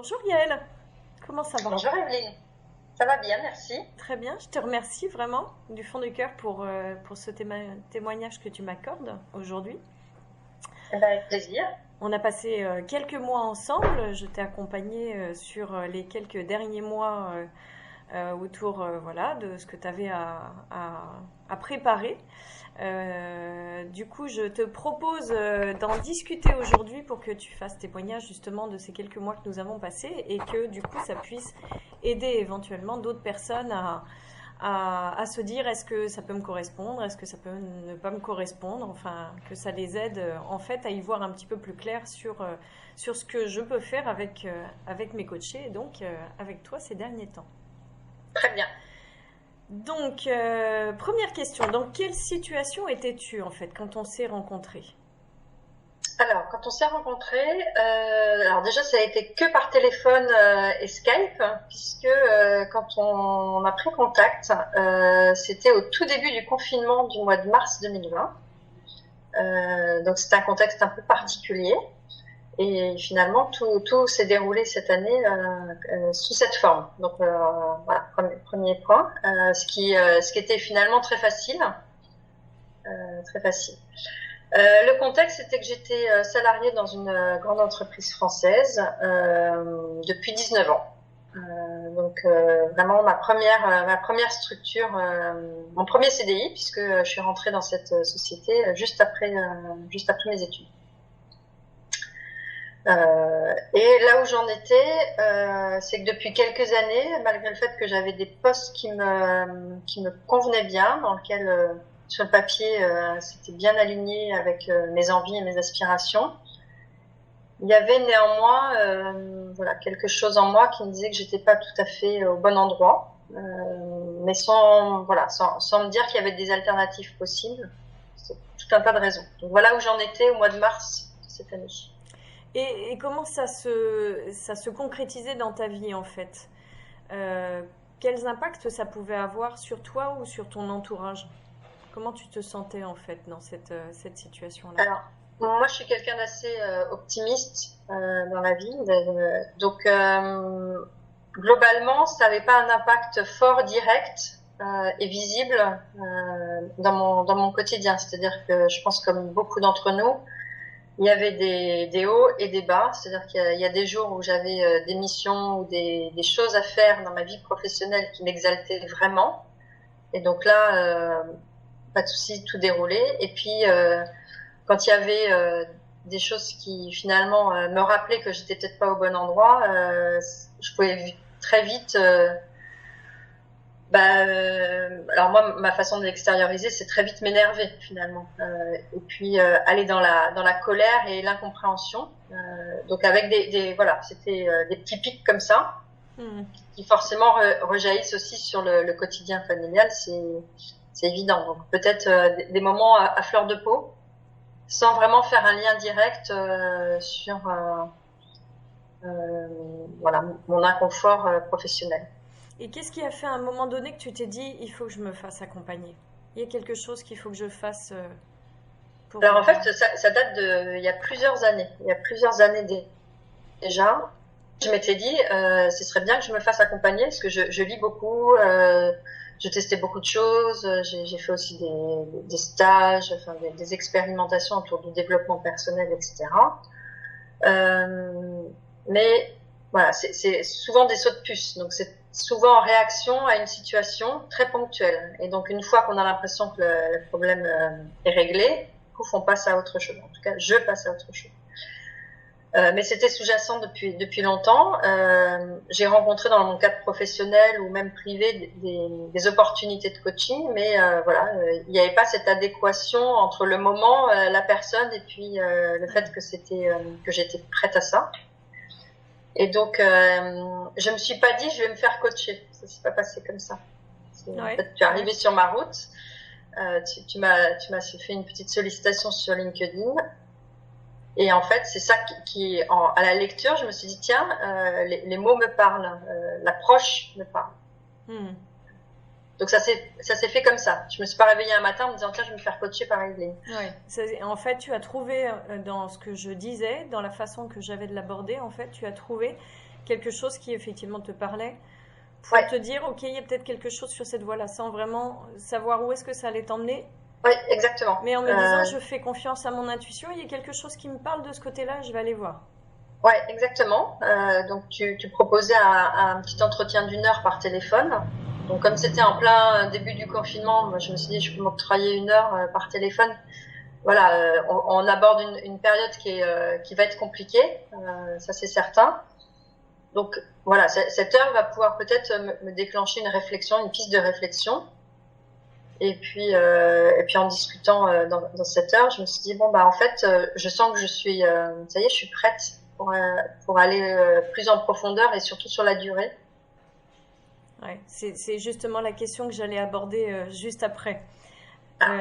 Bonjour Yael, comment ça va? Bonjour Evelyne, ça va bien, merci. Très bien, je te remercie vraiment du fond du cœur pour ce témoignage que tu m'accordes aujourd'hui. Eh ben, avec plaisir. On a passé quelques mois ensemble, je t'ai accompagnée sur les quelques derniers mois autour voilà, de ce que tu avais à préparer. Du coup, je te propose d'en discuter aujourd'hui pour que tu fasses témoignage justement de ces quelques mois que nous avons passés et que du coup, ça puisse aider éventuellement d'autres personnes à se dire est-ce que ça peut me correspondre, est-ce que ça peut ne pas me correspondre, enfin que ça les aide en fait à y voir un petit peu plus clair sur ce que je peux faire avec mes coachés et donc avec toi ces derniers temps. Très bien. Donc, première question, dans quelle situation étais-tu en fait quand on s'est rencontrés? Alors, quand on s'est rencontrés, alors déjà ça a été que par téléphone et Skype, puisque quand on a pris contact, c'était au tout début du confinement du mois de mars 2020. Donc c'était un contexte un peu particulier. Et finalement, tout s'est déroulé cette année sous cette forme. Donc voilà, premier point. Ce qui était finalement très facile. Très facile. Le contexte, c'était que j'étais salariée dans une grande entreprise française depuis 19 ans. Vraiment ma première structure, mon premier CDI, puisque je suis rentrée dans cette société juste après mes études. Et là où j'en étais, c'est que depuis quelques années, malgré le fait que j'avais des postes qui me convenaient bien, dans lesquels sur le papier c'était bien aligné avec mes envies et mes aspirations, il y avait néanmoins voilà, quelque chose en moi qui me disait que j'étais pas tout à fait au bon endroit, mais sans me dire qu'il y avait des alternatives possibles. C'est tout un tas de raisons. Donc voilà où j'en étais au mois de mars de cette année. Et comment ça se concrétisait dans ta vie en fait? Euh, Quels impacts ça pouvait avoir sur toi ou sur ton entourage? Comment tu te sentais en fait dans cette situation-là? Alors, moi, je suis quelqu'un d'assez optimiste dans la vie. Donc, globalement, ça n'avait pas un impact fort, direct et visible dans mon quotidien. C'est-à-dire que je pense comme beaucoup d'entre nous, il y avait des hauts et des bas. C'est-à-dire qu'il y a des jours où j'avais des missions ou des choses à faire dans ma vie professionnelle qui m'exaltaient vraiment. Et donc là, pas de souci, tout déroulé. Et puis, quand il y avait des choses qui finalement me rappelaient que j'étais peut-être pas au bon endroit, je pouvais très vite. Alors moi, ma façon de l'extérioriser, c'est très vite m'énerver finalement, et puis aller dans la colère et l'incompréhension. Donc avec voilà, c'était des petits pics comme ça qui forcément rejaillissent aussi sur le quotidien familial, c'est évident. Donc peut-être des moments à fleur de peau, sans vraiment faire un lien direct sur voilà, mon inconfort professionnel. Et qu'est-ce qui a fait à un moment donné que tu t'es dit il faut que je me fasse accompagner? Il y a quelque chose qu'il faut que je fasse pour... Alors en fait, ça date il y a plusieurs années. Il y a plusieurs années déjà. Je m'étais dit, ce serait bien que je me fasse accompagner parce que je lis beaucoup, je testais beaucoup de choses, j'ai fait aussi des stages, enfin des expérimentations autour du développement personnel, etc. Mais voilà, c'est souvent des sauts de puce, donc c'est souvent en réaction à une situation très ponctuelle. Et donc une fois qu'on a l'impression que le problème est réglé, pouf, on passe à autre chose. En tout cas, je passe à autre chose. Mais c'était sous-jacent depuis longtemps. J'ai rencontré dans mon cadre professionnel ou même privé des opportunités de coaching, mais voilà, il n'y avait pas cette adéquation entre le moment, la personne et puis le fait que j'étais prête à ça. Et donc, je me suis pas dit je vais me faire coacher. Ça s'est pas passé comme ça. En fait, tu es arrivé sur ma route. Tu m'as fait une petite sollicitation sur LinkedIn. Et en fait, c'est ça à la lecture, je me suis dit, tiens, les mots me parlent, l'approche me parle. Donc ça s'est fait comme ça. Je me suis pas réveillée un matin en me disant, tiens, je vais me faire coacher par Evelyne. Ouais. En fait, tu as trouvé dans ce que je disais, dans la façon que j'avais de l'aborder, en fait, tu as trouvé quelque chose qui effectivement te parlait, pour Ouais, te dire, ok, il y a peut-être quelque chose sur cette voie-là, sans vraiment savoir où est-ce que ça allait t'emmener, ouais, exactement. mais en me disant, je fais confiance à mon intuition, il y a quelque chose qui me parle de ce côté-là, je vais aller voir. Ouais, exactement. Donc tu proposais un petit entretien d'1 heure par téléphone. Donc comme c'était en plein début du confinement, moi, je me suis dit je peux m'octroyer 1 heure par téléphone. Voilà, on aborde une période qui va être compliquée, ça c'est certain. Donc voilà, cette heure va pouvoir peut-être me déclencher une réflexion, une piste de réflexion. Et puis en discutant dans cette heure, je me suis dit bon bah en fait, je sens que ça y est, je suis prête pour aller plus en profondeur et surtout sur la durée. Ouais, c'est justement la question que j'allais aborder juste après. Ah.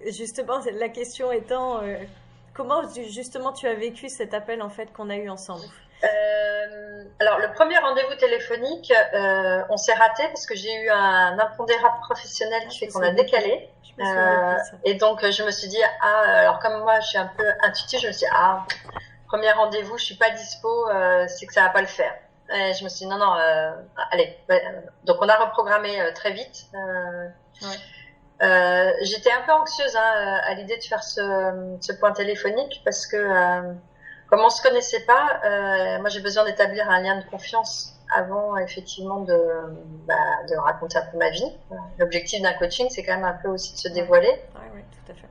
Justement, la question étant, comment justement tu as vécu cet appel en fait qu'on a eu ensemble? Alors le premier rendez-vous téléphonique, on s'est raté parce que j'ai eu un impondérable professionnel Ah, qui je fait me qu'on a souvenais plus. décalé. Je me souvenais plus de ça. Et donc je me suis dit alors comme moi je suis un peu intuitive, je me suis dit premier rendez-vous, je suis pas dispo, c'est que ça va pas le faire. Et je me suis dit non allez. Donc on a reprogrammé très vite. Ouais. J'étais un peu anxieuse à l'idée de faire ce point téléphonique parce que comme on se connaissait pas, moi j'ai besoin d'établir un lien de confiance avant effectivement de raconter un peu ma vie. L'objectif d'un coaching, c'est quand même un peu aussi de se dévoiler. Ouais, tout à fait.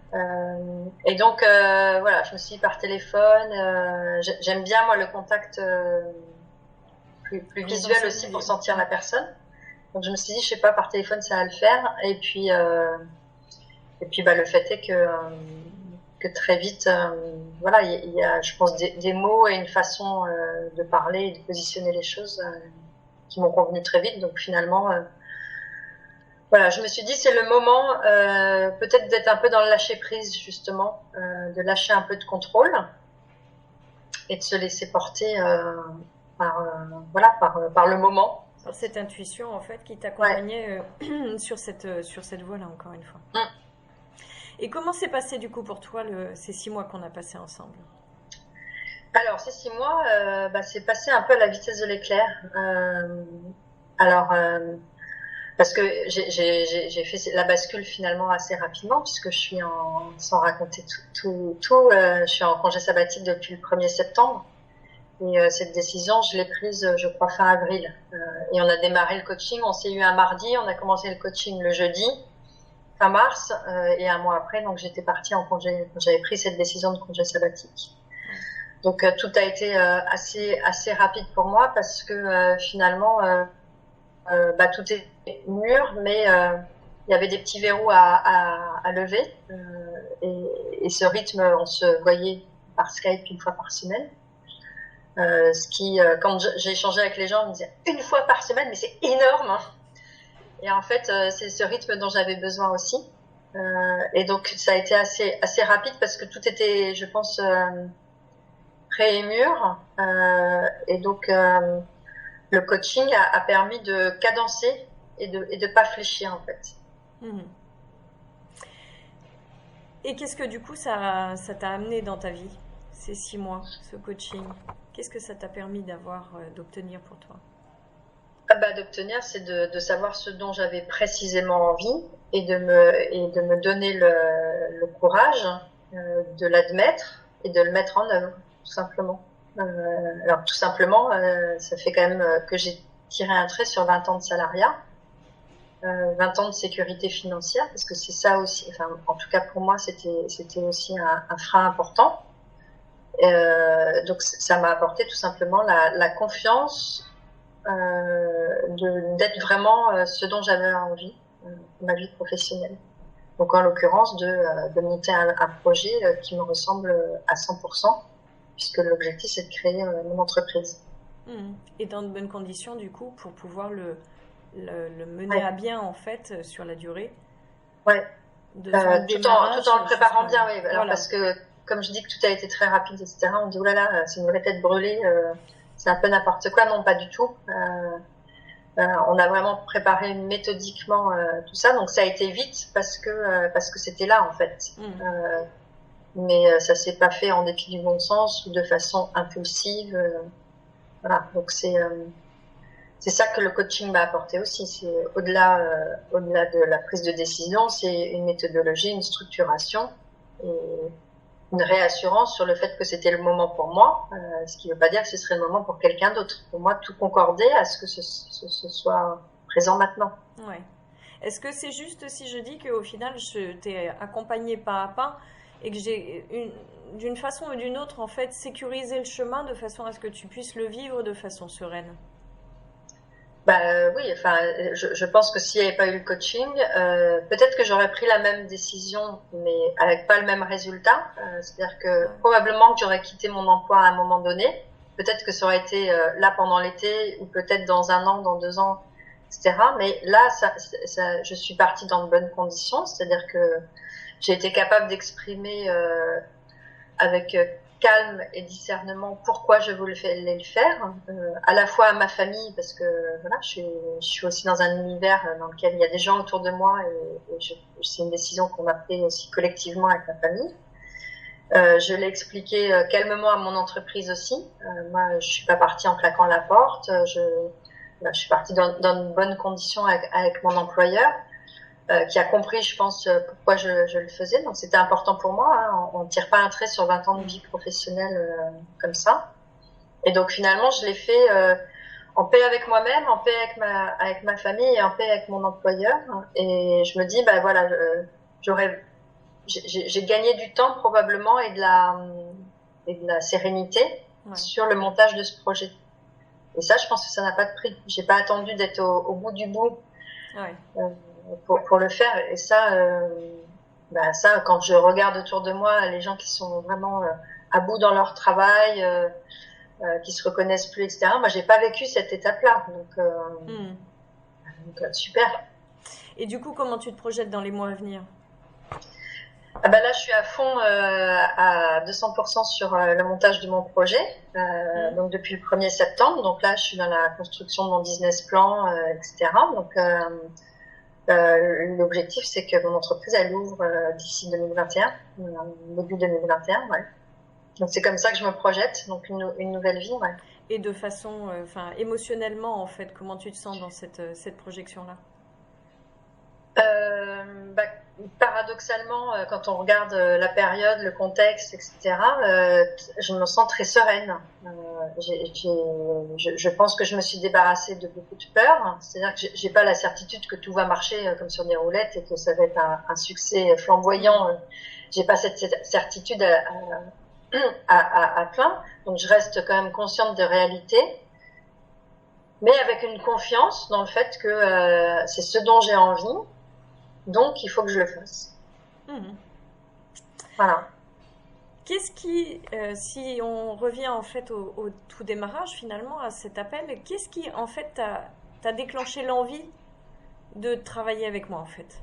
Et donc voilà, je me suis dit par téléphone. J'aime bien moi le contact plus visuel aussi pour sentir la personne. Donc je me suis dit, je sais pas, par téléphone ça va le faire. Et puis bah, le fait est que très vite, voilà, il y a, je pense, des mots et une façon de parler et de positionner les choses qui m'ont convenu très vite. Donc finalement, voilà, je me suis dit, c'est le moment peut-être d'être un peu dans le lâcher prise justement, de lâcher un peu de contrôle et de se laisser porter par le moment. Par cette intuition en fait qui Ouais. t'accompagnait sur cette voie-là encore une fois. Mm. Et comment s'est passé du coup pour toi ces 6 mois qu'on a passé ensemble? Alors ces 6 mois, c'est passé un peu à la vitesse de l'éclair. Alors parce que j'ai fait la bascule finalement assez rapidement puisque je suis sans raconter tout, je suis en congé sabbatique depuis le 1er septembre. Et cette décision, je l'ai prise, je crois, fin avril. Et on a démarré le coaching. On s'est eu un mardi, on a commencé le coaching le jeudi, fin mars, et un mois après, donc j'étais partie en congé. J'avais pris cette décision de congé sabbatique. Donc tout a été assez rapide pour moi parce que finalement, tout est mûr, mais il y avait des petits verrous à lever. Et ce rythme, on se voyait par Skype 1 fois par semaine. Ce qui, quand j'ai échangé avec les gens, ils me disaient 1 fois par semaine, mais c'est énorme. Et en fait, c'est ce rythme dont j'avais besoin aussi. Et donc, ça a été assez rapide parce que tout était, je pense, prêt et mûr. Et donc, le coaching a permis de cadencer et de pas fléchir, en fait. Mmh. Et qu'est-ce que du coup ça t'a amené dans ta vie, ces 6 mois, ce coaching? Qu'est-ce que ça t'a permis d'obtenir pour toi? D'obtenir, c'est de savoir ce dont j'avais précisément envie et de me donner le courage de l'admettre et de le mettre en œuvre, tout simplement. Alors tout simplement, ça fait quand même que j'ai tiré un trait sur 20 ans de salariat, 20 ans de sécurité financière, parce que c'est ça aussi, enfin en tout cas pour moi c'était aussi un frein important. Donc ça m'a apporté tout simplement la confiance d'être vraiment ce dont j'avais envie pour ma vie professionnelle. Donc en l'occurrence de monter un projet qui me ressemble à 100%, puisque l'objectif c'est de créer mon entreprise. Et dans de bonnes conditions du coup pour pouvoir le mener à bien en fait sur la durée. Ouais. Tout en le préparant bien, oui. Alors voilà. Parce que comme je dis que tout a été très rapide, etc. On dit oulala, c'est une vraie tête brûlée, c'est un peu n'importe quoi. Non, pas du tout. On a vraiment préparé méthodiquement tout ça, donc ça a été vite parce que c'était là en fait. Mais ça s'est pas fait en dépit du bon sens ou de façon impulsive. Voilà, donc c'est ça que le coaching m'a apporté aussi. C'est au-delà de la prise de décision, c'est une méthodologie, une structuration et une réassurance sur le fait que c'était le moment pour moi, ce qui ne veut pas dire que ce serait le moment pour quelqu'un d'autre. Pour moi, tout concordait à ce que ce soit présent maintenant. Ouais. Est-ce que c'est juste si je dis qu'au final, je t'ai accompagné pas à pas et que j'ai, d'une façon ou d'une autre, en fait, sécurisé le chemin de façon à ce que tu puisses le vivre de façon sereine? Oui, enfin, je pense que s'il n'y avait pas eu le coaching, peut-être que j'aurais pris la même décision, mais avec pas le même résultat. C'est-à-dire que probablement que j'aurais quitté mon emploi à un moment donné. Peut-être que ça aurait été là pendant l'été, ou peut-être dans 1 an, dans 2 ans, etc. Mais là, je suis partie dans de bonnes conditions. C'est-à-dire que j'ai été capable d'exprimer avec calme et discernement pourquoi je voulais le faire, à la fois à ma famille, parce que voilà, je suis aussi dans un univers dans lequel il y a des gens autour de moi et c'est une décision qu'on a prise aussi collectivement avec ma famille. Je l'ai expliqué calmement à mon entreprise aussi. Moi, je suis pas partie en claquant la porte. Je suis partie dans de bonnes conditions avec mon employeur. Qui a compris, je pense, pourquoi je le faisais. Donc, c'était important pour moi. Hein. On ne tire pas un trait sur 20 ans de vie professionnelle comme ça. Et donc, finalement, je l'ai fait en paix avec moi-même, en paix avec ma famille et en paix avec mon employeur. Et je me dis, voilà, j'ai gagné du temps probablement et de la sérénité sur le montage de ce projet. Et ça, je pense que ça n'a pas de prix. J'ai pas attendu d'être au bout du bout. Pour le faire. Et ça, quand je regarde autour de moi les gens qui sont vraiment à bout dans leur travail, qui se reconnaissent plus, etc. Moi, j'ai pas vécu cette étape-là, donc super. Et du coup, comment tu te projettes dans les mois à venir? Là, je suis à fond à 200% sur le montage de mon projet, donc depuis le 1er septembre. Donc là, je suis dans la construction de mon business plan, etc. Donc l'objectif, c'est que mon entreprise, elle ouvre d'ici 2021, début 2021, ouais. Donc c'est comme ça que je me projette, donc une nouvelle vie, ouais. Et de façon, émotionnellement, en fait, comment tu te sens dans cette projection-là? Paradoxalement, quand on regarde la période, le contexte, etc., je me sens très sereine. Je pense que je me suis débarrassée de beaucoup de peur. C'est-à-dire que j'ai pas la certitude que tout va marcher comme sur des roulettes et que ça va être un succès flamboyant. J'ai pas cette certitude à plein. Donc je reste quand même consciente de réalité, mais avec une confiance dans le fait que c'est ce dont j'ai envie. Donc, il faut que je le fasse. Voilà. Qu'est-ce qui, si on revient en fait au tout démarrage finalement à cet appel, qu'est-ce qui en fait t'a déclenché l'envie de travailler avec moi en fait?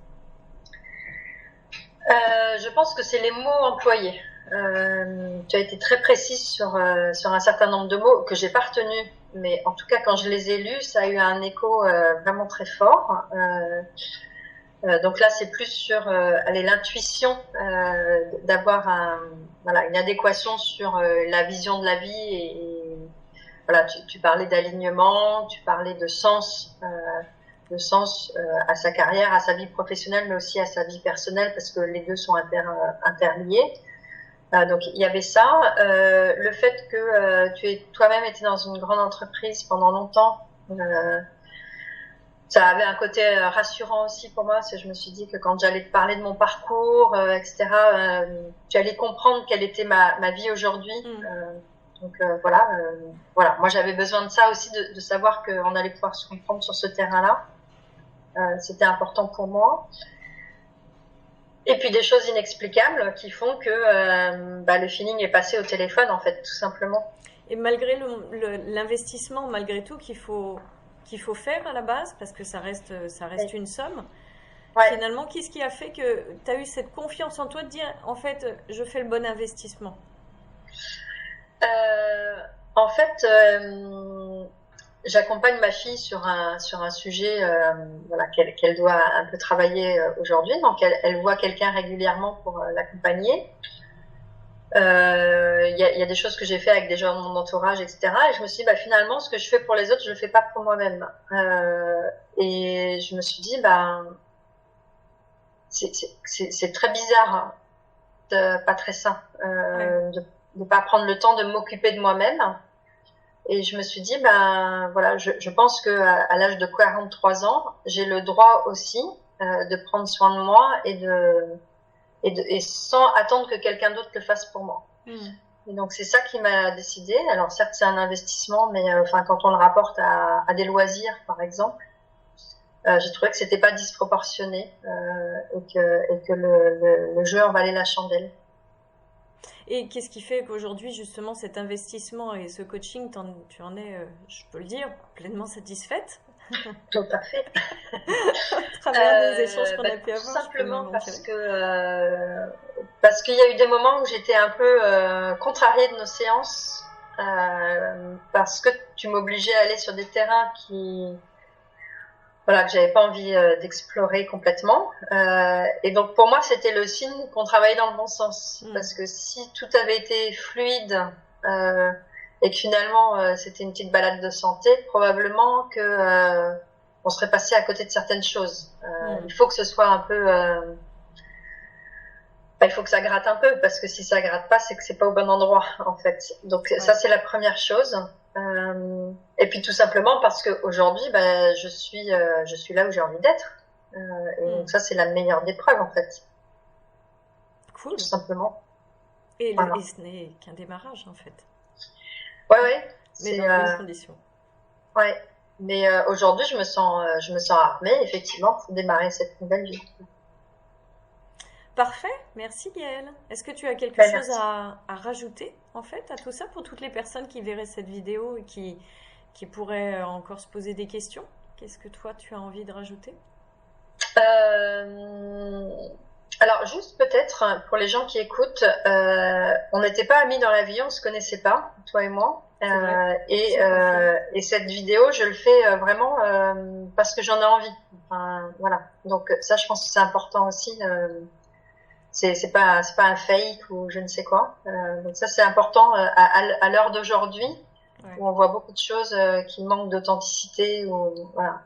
Je pense que c'est les mots employés. Tu as été très précise sur un certain nombre de mots que j'ai pas retenus, mais en tout cas quand je les ai lus, ça a eu un écho vraiment très fort. Donc là, c'est plus sur l'intuition d'avoir une adéquation sur la vision de la vie et voilà, tu parlais d'alignement, tu parlais de sens à sa carrière, à sa vie professionnelle, mais aussi à sa vie personnelle parce que les deux sont interliés. Donc il y avait ça, le fait que tu aies toi-même été dans une grande entreprise pendant longtemps. Ça avait un côté rassurant aussi pour moi, parce que je me suis dit que quand j'allais te parler de mon parcours, etc., tu allais comprendre quelle était ma vie aujourd'hui. Donc voilà. Moi j'avais besoin de ça aussi, de savoir qu'on allait pouvoir se comprendre sur ce terrain-là. C'était important pour moi. Et puis des choses inexplicables qui font que le feeling est passé au téléphone, en fait, tout simplement. Et malgré l'investissement, malgré tout, qu'il faut faire à la base, parce que ça reste une somme. Ouais. Finalement, qu'est-ce qui a fait que tu as eu cette confiance en toi de dire, en fait, je fais le bon investissement? En fait, j'accompagne ma fille sur un sujet qu'elle doit un peu travailler aujourd'hui. Donc, elle voit quelqu'un régulièrement pour l'accompagner. Il y a des choses que j'ai fait avec des gens de mon entourage, etc. Et je me suis dit, bah, finalement, ce que je fais pour les autres, je le fais pas pour moi-même. Et je me suis dit, bah, c'est très bizarre, hein, pas très sain, de ne pas prendre le temps de m'occuper de moi-même. Et je me suis dit, ben voilà, je pense que à l'âge de 43 ans, j'ai le droit aussi de prendre soin de moi et sans attendre que quelqu'un d'autre le fasse pour moi. Et donc c'est ça qui m'a décidé. Alors certes c'est un investissement, mais enfin quand on le rapporte à des loisirs par exemple, j'ai trouvé que c'était pas disproportionné et que le jeu en valait la chandelle. Et qu'est-ce qui fait qu'aujourd'hui, justement, cet investissement et ce coaching, tu en es, je peux le dire, pleinement satisfaite Tout à fait. à travers des échanges qu'on a pu Tout avoir, je peux simplement m'en tirer. parce qu'il y a eu des moments où j'étais un peu contrariée de nos séances parce que tu m'obligeais à aller sur des terrains que j'avais pas envie d'explorer complètement. Et donc pour moi, c'était le signe qu'on travaillait dans le bon sens. Parce que si tout avait été fluide et que finalement c'était une petite balade de santé, probablement que on serait passé à côté de certaines choses. Il faut que ce soit un peu... il faut que ça gratte un peu, parce que si ça gratte pas, c'est que c'est pas au bon endroit, en fait. Donc ça, c'est la première chose. Et puis tout simplement parce qu'aujourd'hui, je suis là où j'ai envie d'être. Et donc ça, c'est la meilleure des preuves, en fait. Cool. Tout simplement. Et ce n'est qu'un démarrage, en fait. Ouais. Mais dans de bonnes conditions. Ouais. Mais aujourd'hui, je me sens armée, effectivement, pour démarrer cette nouvelle vie. Parfait, merci Gaëlle. Est-ce que tu as quelque chose à rajouter en fait à tout ça pour toutes les personnes qui verraient cette vidéo et qui pourraient encore se poser des questions? Qu'est-ce que toi tu as envie de rajouter? Alors juste peut-être pour les gens qui écoutent, on n'était pas amis dans la vie, on se connaissait pas, toi et moi. Et cette vidéo, je le fais vraiment parce que j'en ai envie. Enfin, voilà. Donc ça, je pense que c'est important aussi. C'est pas un fake ou je ne sais quoi. Donc ça c'est important à l'heure d'aujourd'hui où on voit beaucoup de choses qui manquent d'authenticité ou voilà.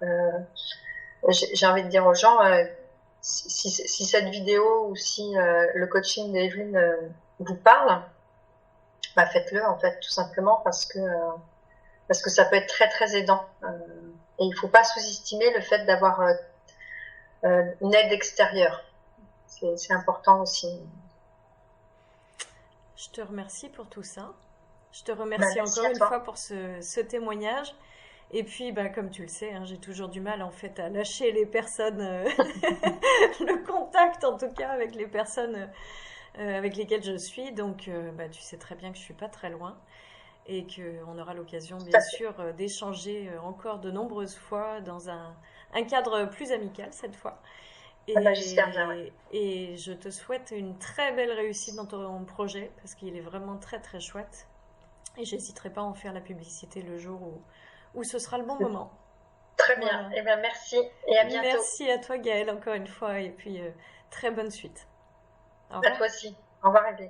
J'ai envie de dire aux gens si cette vidéo ou si le coaching d'Evelyne vous parle, faites-le en fait tout simplement parce que ça peut être très très aidant et il faut pas sous-estimer le fait d'avoir une aide extérieure. C'est important aussi. Je te remercie pour tout ça. Je te remercie encore une fois pour ce témoignage. Et puis, comme tu le sais, hein, j'ai toujours du mal en fait à lâcher les personnes, le contact en tout cas avec les personnes avec lesquelles je suis. Donc, tu sais très bien que je suis pas très loin et qu'on aura l'occasion bien sûr d'échanger encore de nombreuses fois dans un cadre plus amical cette fois. J'espère bien, ouais. Et je te souhaite une très belle réussite dans ton projet parce qu'il est vraiment très très chouette. Et j'hésiterai pas à en faire la publicité le jour où ce sera le bon moment. Très bien. Voilà. Eh bien, merci et à bientôt. Merci à toi Gaëlle encore une fois et puis très bonne suite. Au revoir. À toi aussi. Au revoir Evelyne.